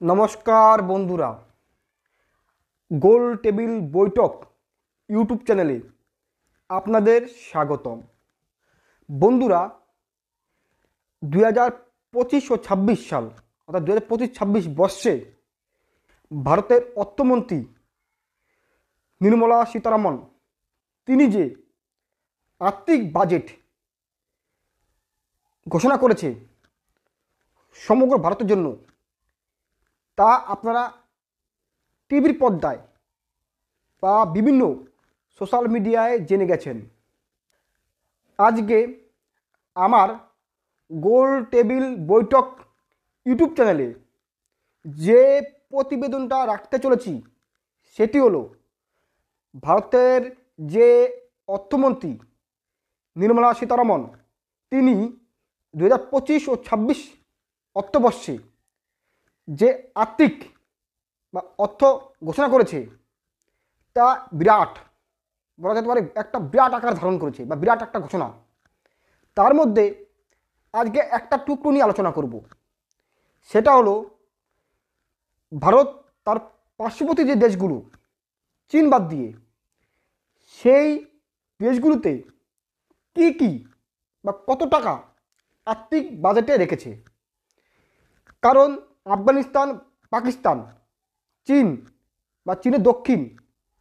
নমস্কার বন্ধুরা, গোল টেবিল বৈঠক ইউটিউব চ্যানেলে আপনাদের স্বাগতম। বন্ধুরা, 2025 ও 26 সাল অর্থাৎ 2025-26 বর্ষে ভারতের অর্থমন্ত্রী নির্মলা সীতারামন তিনি যে আর্থিক বাজেট ঘোষণা করেছে সমগ্র ভারতের জন্য, তা আপনারা টিভির পর্দায় বা বিভিন্ন সোশ্যাল মিডিয়ায় জেনে গেছেন। আজকে আমার গোল টেবিল বৈঠক ইউটিউব চ্যানেলে যে প্রতিবেদনটা রাখতে চলেছি সেটি হলো ভারতের যে অর্থমন্ত্রী নির্মলা সীতারামন তিনি 2025 ও 26 অর্থবর্ষে যে আর্থিক বা অর্থ ঘোষণা করেছে তা বিরাট, বলা যেতে পারে একটা বিরাট আকার ধারণ করেছে বা বিরাট একটা ঘোষণা। তার মধ্যে আজকে একটা টুকরো নিয়ে আলোচনা করব, সেটা হলো ভারত তার পার্শ্ববর্তী যে দেশগুলো চীন বাদ দিয়ে সেই দেশগুলোতে কি কি বা কত টাকা আর্থিক বাজেটে রেখেছে। কারণ আফগানিস্তান, পাকিস্তান, চীন বা চীনের দক্ষিণ,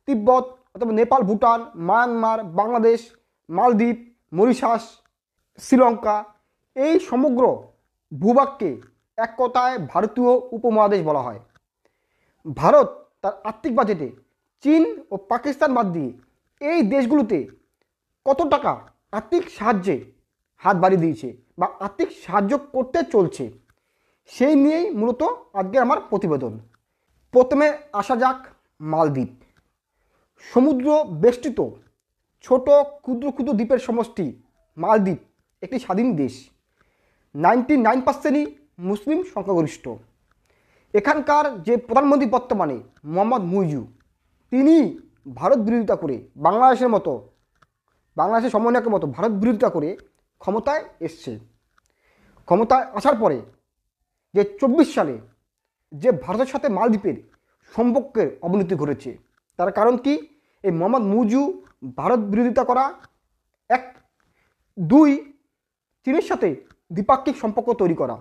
তিব্বত অথবা নেপাল, ভুটান, মায়ানমার, বাংলাদেশ, মালদ্বীপ, মরিশাস, শ্রীলঙ্কা, এই সমগ্র ভূভাগকে এক কথায় ভারতীয় উপমহাদেশ বলা হয়। ভারত তার আর্থিক বাজেটে চীন ও পাকিস্তান বাদ দিয়ে এই দেশগুলোতে কত টাকা আর্থিক সাহায্যে হাত বাড়িয়ে দিয়েছে বা আর্থিক সাহায্য করতে চলছে, সেই নিয়েই মূলত আজকে আমার প্রতিবেদন। প্রথমে আসা যাক মালদ্বীপ। সমুদ্র বেষ্টিত ছোট ক্ষুদ্র ক্ষুদ্র দ্বীপের সমষ্টি মালদ্বীপ একটি স্বাধীন দেশ। 99%ই মুসলিম সংখ্যাগরিষ্ঠ। এখানকার যে প্রধানমন্ত্রী বর্তমানে মোহাম্মদ মুইজু, তিনি ভারত বিরোধিতা করে বাংলাদেশের সমন্বয়কের মতো ভারত বিরোধিতা করে ক্ষমতায় এসছে। ক্ষমতায় আসার পরে যে 24 সালে যে ভারতের সাথে মালদ্বীপের সম্পর্কের অবনতি ঘটেছে, তার কারণ কি? এই মোহাম্মদ মুইজু ভারত বিরোধিতা করা, এক। দুই, চীনের সাথে দ্বিপাক্ষিক সম্পর্ক তৈরি করা,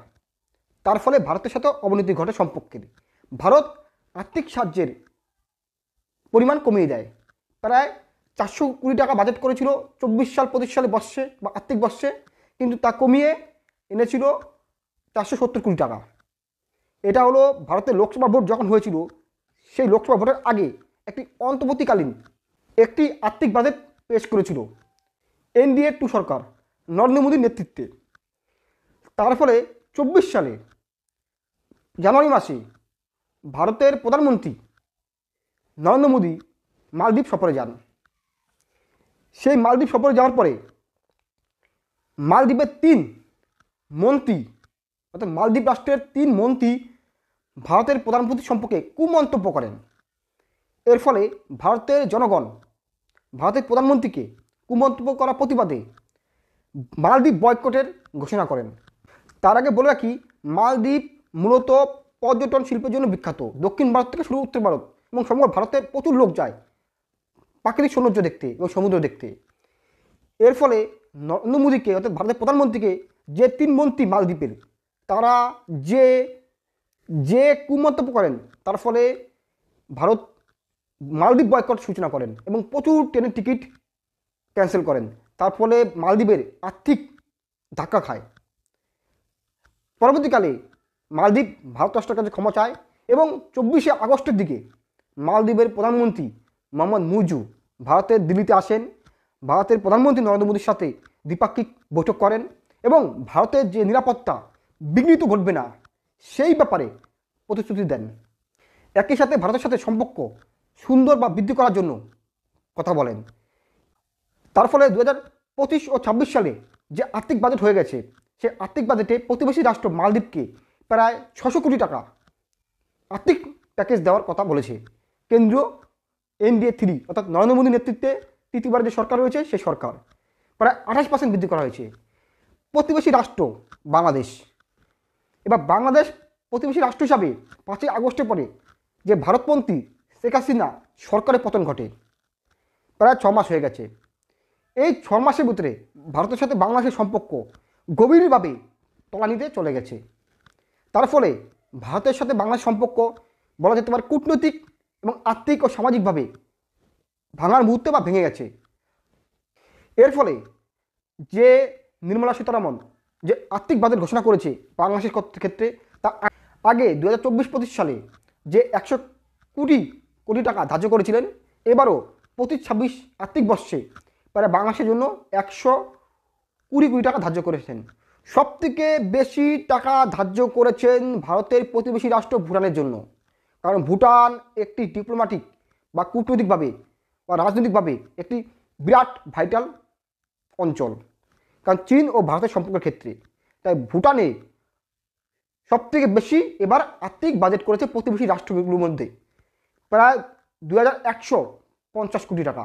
তার ফলে ভারতের সাথে অবনতি ঘটে সম্পর্কের। ভারত আর্থিক সাহায্যের পরিমাণ কমিয়ে দেয়। প্রায় 400 কোটি টাকা বাজেট করেছিল 24 সালে বর্ষে বা আর্থিক বর্ষে, কিন্তু তা কমিয়ে এনেছিল 470 কোটি টাকা। এটা হলো ভারতের লোকসভা ভোট যখন হয়েছিল, সেই লোকসভা ভোটের আগে একটি অন্তর্বর্তীকালীন একটি আর্থিক বাজেট পেশ করেছিল NDA 2 সরকার নরেন্দ্র মোদীর নেতৃত্বে। তার ফলে 24 সালে জানুয়ারি মাসে ভারতের প্রধানমন্ত্রী নরেন্দ্র মোদী মালদ্বীপ সফরে যান। সেই মালদ্বীপ সফরে যাওয়ার পরে মালদ্বীপের 3 মন্ত্রী অর্থাৎ মালদ্বীপ রাষ্ট্রের 3 মন্ত্রী ভারতের প্রধানমন্ত্রী সম্পর্কে কুমন্তব্য করেন। এর ফলে ভারতের জনগণ ভারতের প্রধানমন্ত্রীকে কুমন্তব্য করার প্রতিবাদে মালদ্বীপ বয়কটের ঘোষণা করেন। তার আগে বলে রাখি, মালদ্বীপ মূলত পর্যটন শিল্পের জন্য বিখ্যাত। দক্ষিণ ভারত থেকে শুরু উত্তর ভারত এবং সমগ্র ভারতের প্রচুর লোক যায় প্রাকৃতিক সৌন্দর্য দেখতে এবং সমুদ্র দেখতে। এর ফলে নরেন্দ্র মোদীকে অর্থাৎ ভারতের প্রধানমন্ত্রীকে যে 3 মন্ত্রী মালদ্বীপের, তারা যে কুমন্তব্য করেন, তার ফলে ভারত মালদ্বীপ বয়কট সূচনা করেন এবং প্রচুর ট্রেনের টিকিট ক্যান্সেল করেন। তার ফলে মালদ্বীপের আর্থিক ধাক্কা খায়। পরবর্তীকালে মালদ্বীপ ভারত রাষ্ট্রের কাছে ক্ষমা চায় এবং 24শে আগস্টের দিকে মালদ্বীপের প্রধানমন্ত্রী মোহাম্মদ মুইজু ভারতের দিল্লিতে আসেন। ভারতের প্রধানমন্ত্রী নরেন্দ্র মোদীর সাথে দ্বিপাক্ষিক বৈঠক করেন এবং ভারতের যে নিরাপত্তা বিঘ্নিত ঘটবে না সেই ব্যাপারে প্রতিশ্রুতি দেন। একই সাথে ভারতের সাথে সম্পর্ক সুন্দর বা বৃদ্ধি করার জন্য কথা বলেন। তার ফলে 2025 ও 26 সালে যে আর্থিক বাজেট হয়ে গেছে, সেই আর্থিক বাজেটে প্রতিবেশী রাষ্ট্র মালদ্বীপকে প্রায় 600 কোটি টাকা আর্থিক প্যাকেজ দেওয়ার কথা বলেছে কেন্দ্রীয় NDA 3 অর্থাৎ নরেন্দ্র মোদীর নেতৃত্বে তৃতীয়বার যে সরকার রয়েছে সেই সরকার। প্রায় 28% বৃদ্ধি করা হয়েছে। প্রতিবেশী রাষ্ট্র বাংলাদেশ, এবার বাংলাদেশ প্রতিবেশী রাষ্ট্র হিসাবে 5ই আগস্টের পরে যে ভারতপন্থী শেখ হাসিনা সরকারের পতন ঘটে, প্রায় 6 মাস হয়ে গেছে। এই 6 মাসের ভিতরে ভারতের সাথে বাংলাদেশের সম্পর্ক গভীরভাবে তলানিতে চলে গেছে। তার ফলে ভারতের সাথে বাংলাদেশ সম্পর্ক বলা যেতে পারে কূটনৈতিক এবং আর্থিক ও সামাজিকভাবে ভাঙার মুহূর্তে বা ভেঙে গেছে। এর ফলে যে নির্মলা সীতারামন যে আর্থিক বাজেট ঘোষণা করেছে বাংলাদেশের ক্ষেত্রে, তা আগে 2024-25 সালে যে 100 কোটি টাকা ধার্য করেছিলেন, এবারও 25-26 আর্থিক বর্ষে প্রায় বাংলাদেশের জন্য 120 কোটি টাকা ধার্য করেছেন। সবথেকে বেশি টাকা ধার্য করেছেন ভারতের প্রতিবেশী রাষ্ট্র ভুটানের জন্য, কারণ ভুটান একটি ডিপ্লোম্যাটিক বা কূটনৈতিকভাবে বা রাজনৈতিকভাবে একটি বিরাট ভাইটাল অঞ্চল, কারণ চীন ও ভারতের সম্পর্কের ক্ষেত্রে। তাই ভুটানে সবথেকে বেশি এবার আর্থিক বাজেট করেছে প্রতিবেশী রাষ্ট্রগুলোর মধ্যে, প্রায় 2150 কোটি টাকা।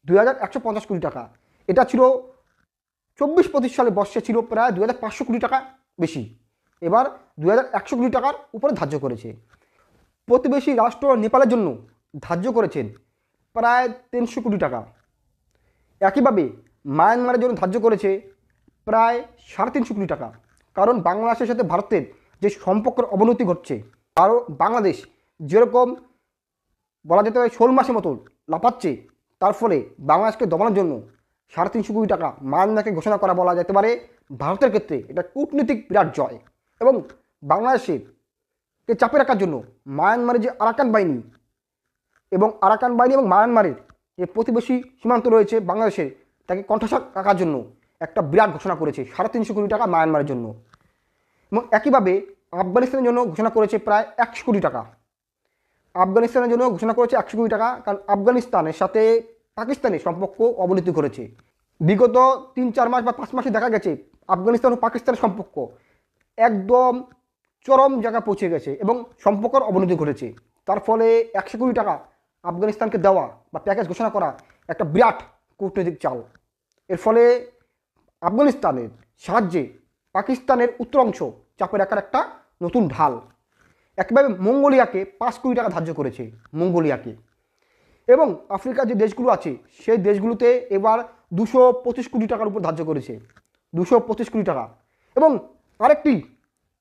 2150 কোটি টাকা, এটা ছিল 24-25 সালে বর্ষে ছিল প্রায় 2500 কোটি টাকা বেশি, এবার 2100 কোটি টাকার উপরে ধার্য করেছে। প্রতিবেশী রাষ্ট্র নেপালের জন্য ধার্য করেছেন প্রায় 300 কোটি টাকা। একইভাবে মায়ানমারের জন্য ধার্য করেছে প্রায় 350 কোটি টাকা, কারণ বাংলাদেশের সাথে ভারতের যে সম্পর্কের অবনতি ঘটছে, আরও বাংলাদেশ যেরকম বলা যেতে পারে 16 মাসের মতো লাফাচ্ছে, তার ফলে বাংলাদেশকে দমানোর জন্য 350 কোটি টাকা মায়ানমারকে ঘোষণা করা বলা যেতে পারে ভারতের ক্ষেত্রে এটা কূটনৈতিক বিরাট জয়। এবং বাংলাদেশের চাপে রাখার জন্য মায়ানমারের যে আরাকান বাহিনী এবং মায়ানমারের যে প্রতিবেশী সীমান্ত রয়েছে বাংলাদেশের, তাকে কণ্ঠস্বর রাখার জন্য একটা বিরাট ঘোষণা করেছে 350 কোটি টাকা মায়ানমারের জন্য। এবং একইভাবে আফগানিস্তানের জন্য ঘোষণা করেছে প্রায় 100 কোটি টাকা। আফগানিস্তানের জন্য ঘোষণা করেছে 100 কোটি টাকা, কারণ আফগানিস্তানের সাথে পাকিস্তানের সম্পর্ক অবনতি করেছে। বিগত 3-4 মাস বা 5 মাসে দেখা গেছে আফগানিস্তান ও পাকিস্তানের সম্পর্ক একদম চরম জায়গায় পৌঁছে গেছে এবং সম্পর্কের অবনতি ঘটেছে। তার ফলে 100 কোটি টাকা আফগানিস্তানকে দেওয়া বা প্যাকেজ ঘোষণা করা একটা বিরাট কূটনৈতিক চাল। এর ফলে আফগানিস্তানের সাহায্যে পাকিস্তানের উত্তর অংশ চাপে রাখার একটা নতুন ঢাল। একইভাবে মঙ্গোলিয়াকে 5 কোটি টাকা ধার্য করেছে মঙ্গোলিয়াকে। এবং আফ্রিকার যে দেশগুলো আছে সেই দেশগুলোতে এবার 225 কোটি টাকার উপর ধার্য করেছে, 225 কোটি টাকা। এবং আরেকটি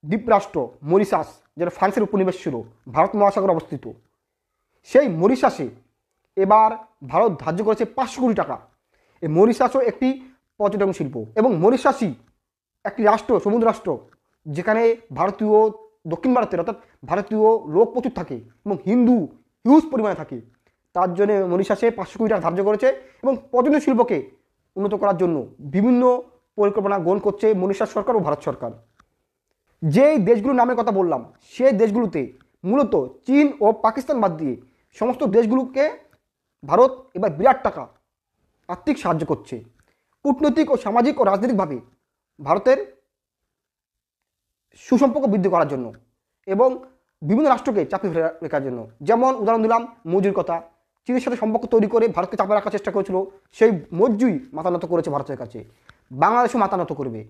দ্বীপরাষ্ট্র মরিশাস, যেটা ফ্রান্সের উপনিবেশ ছিল, ভারত মহাসাগরে অবস্থিত, সেই মরিশাসে এবার ভারত ধার্য করেছে 500 কোটি টাকা। এই মরিশাসও একটি পর্যটন শিল্প এবং মরিশাসই একটি রাষ্ট্র, সমুদ্র রাষ্ট্র, যেখানে ভারতীয় দক্ষিণ ভারতের অর্থাৎ ভারতীয় লোক প্রচুর থাকে এবং হিন্দু হিউজ পরিমাণে থাকে। তার জন্য মরিশাসে 500 কোটি টাকা ধার্য করেছে এবং পর্যটন শিল্পকে উন্নত করার জন্য বিভিন্ন পরিকল্পনা গ্রহণ করছে মরিশাস সরকার ও ভারত সরকার। যেই দেশগুলোর নামের কথা বললাম সেই দেশগুলোতে মূলত চীন ও পাকিস্তান বাদ দিয়ে সমস্ত দেশগুলোকে ভারত এবার বিরাট টাকা আর্থিক সাহায্য করছে, কূটনৈতিক ও সামাজিক ও রাজনৈতিকভাবে ভারতের সুসম্পর্ক বৃদ্ধি করার জন্য এবং বিভিন্ন রাষ্ট্রকে চাপে রাখার জন্য। যেমন উদাহরণ দিলাম মৌজুর কথা, চীনের সাথে সম্পর্ক তৈরি করে ভারতকে চাপে রাখার চেষ্টা করেছিল, সেই মৌজুই মাথা নত করেছে ভারতের কাছে। বাংলাদেশও মাথা নত করবে।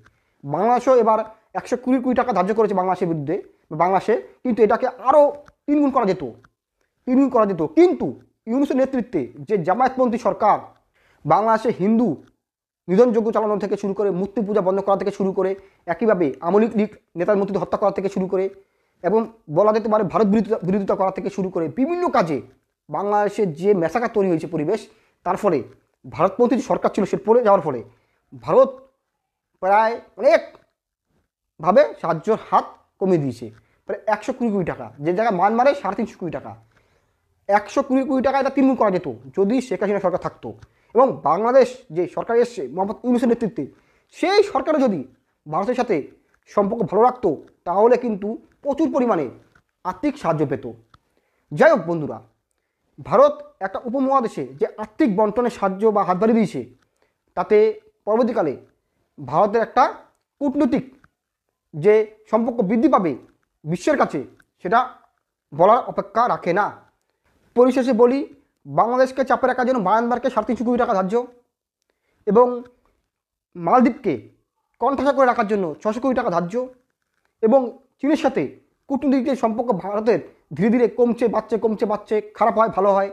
বাংলাদেশও এবার 120 কোটি টাকা ধার্য করেছে বাংলাদেশের বিরুদ্ধে, বাংলাদেশে, কিন্তু এটাকে আরও 3 গুণ করা যেত, 3 গুণ করা যেত। কিন্তু ইউনূসের নেতৃত্বে যে জামায়াতপন্থী সরকার বাংলাদেশে হিন্দু নিধনযজ্ঞ চালানো থেকে শুরু করে মূর্তি পূজা বন্ধ করা থেকে শুরু করে একইভাবে আওয়ামী লীগ নেতার মূর্তি হত্যা করা থেকে শুরু করে এবং বলা যেতে পারে ভারত বিরোধিতা করা থেকে শুরু করে বিভিন্ন কাজে বাংলাদেশের যে মেসাকার তৈরি হয়েছে পরিবেশ, তার ফলে ভারতপন্থী যে সরকার ছিল সে পড়ে যাওয়ার ফলে ভারত প্রায় অনেকভাবে সাহায্যের হাত কমিয়ে দিয়েছে। প্রায় 120 কোটি টাকা, যে জায়গায় মায়ানমারে 350 কোটি টাকা, 120 কোটি টাকা এটা 3 গুণ করা যেত যদি শেখ হাসিনা সরকার থাকতো। এবং বাংলাদেশ যে সরকার এসছে মোহাম্মদ ইউনূসের নেতৃত্বে, সেই সরকারও যদি ভারতের সাথে সম্পর্ক ভালো রাখতো তাহলে কিন্তু প্রচুর পরিমাণে আর্থিক সাহায্য পেত। যাই হোক বন্ধুরা, ভারত একটা উপমহাদেশে যে আর্থিক বন্টনের সাহায্য বা হাত বাড়িয়ে দিয়েছে, তাতে পরবর্তীকালে ভারতের একটা কূটনৈতিক যে সম্পর্ক বৃদ্ধি পাবে বিশ্বের কাছে, সেটা বলার অপেক্ষা রাখে না। পরিশেষে বলি, বাংলাদেশকে চাপে রাখার জন্য মায়ানমারকে 350 কোটি টাকা ধার্য এবং মালদ্বীপকে কণ্ঠাসা করে রাখার জন্য 600 কোটি টাকা ধার্য এবং চীনের সাথে কূটনীতিক যে সম্পর্ক ভারতের ধীরে ধীরে কমছে বাড়ছে, খারাপ হয় ভালো হয়,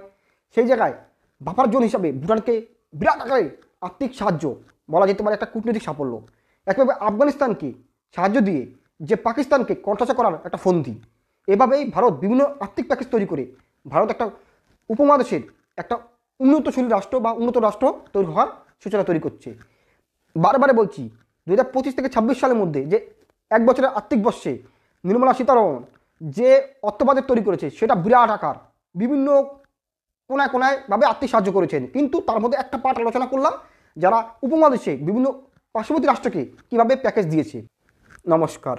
সেই জায়গায় বাফার জোন হিসাবে ভুটানকে বিরাট আকারে আর্থিক সাহায্য বলা যেতে পারে একটা কূটনৈতিক সাফল্য। একভাবে আফগানিস্তানকে সাহায্য দিয়ে যে পাকিস্তানকে কণ্ঠাসা করার একটা ফন্দি, এভাবেই ভারত বিভিন্ন আর্থিক প্যাকেজ তৈরি করে ভারত একটা উপমহাদেশের একটা উন্নতশীল রাষ্ট্র বা উন্নত রাষ্ট্র তৈরি হওয়ার সূচনা তৈরি করছে। বারবারে বলছি, 2025 থেকে 26 সালের মধ্যে যে এক বছরের আর্থিক বর্ষে নির্মলা সীতারামন যে অর্থ বাজেট তৈরি করেছে সেটা বিরাট আকার, বিভিন্ন কোনায় কোনায় ভাবে আর্থিক সাহায্য করেছেন। কিন্তু তার মধ্যে একটা পার্ট আলোচনা করলাম, যারা উপমহাদেশে বিভিন্ন পার্শ্ববর্তী রাষ্ট্রকে কীভাবে প্যাকেজ দিয়েছে। নমস্কার।